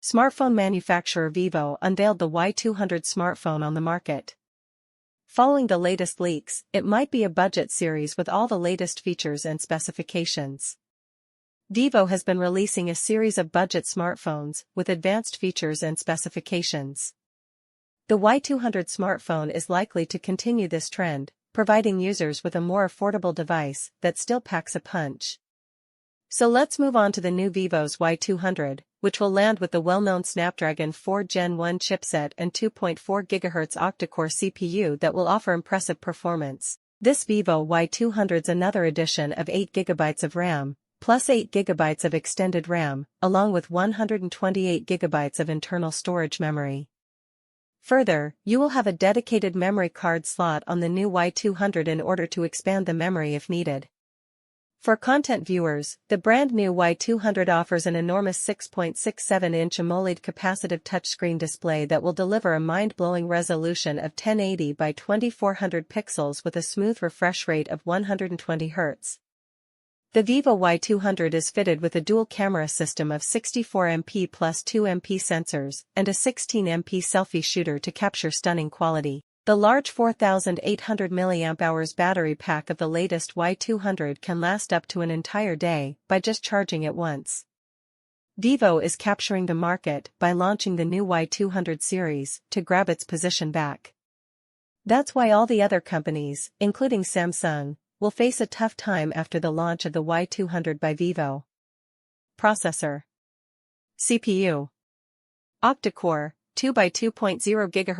Smartphone manufacturer Vivo unveiled the Y200 smartphone on the market. Following the latest leaks, it might be a budget series with all the latest features and specifications. Vivo has been releasing a series of budget smartphones with advanced features and specifications. The Y200 smartphone is likely to continue this trend, providing users with a more affordable device that still packs a punch. So let's move on to the new Vivo's Y200, which will land with the well-known Snapdragon 4 Gen 1 chipset and 2.4 GHz octa-core CPU that will offer impressive performance. This Vivo Y200's another addition of 8 GB of RAM, plus 8 GB of extended RAM, along with 128 GB of internal storage memory. Further, you will have a dedicated memory card slot on the new Y200 in order to expand the memory if needed. For content viewers, the brand new Y200 offers an enormous 6.67-inch AMOLED capacitive touchscreen display that will deliver a mind-blowing resolution of 1080 by 2400 pixels with a smooth refresh rate of 120 Hz. The Vivo Y200 is fitted with a dual-camera system of 64MP plus 2MP sensors and a 16MP selfie shooter to capture stunning quality. The large 4,800 mAh battery pack of the latest Y200 can last up to an entire day by just charging it once. Vivo is capturing the market by launching the new Y200 series to grab its position back. That's why all the other companies, including Samsung, will face a tough time after the launch of the Y200 by Vivo. Processor: CPU octa-core 2 by 2.0 GHz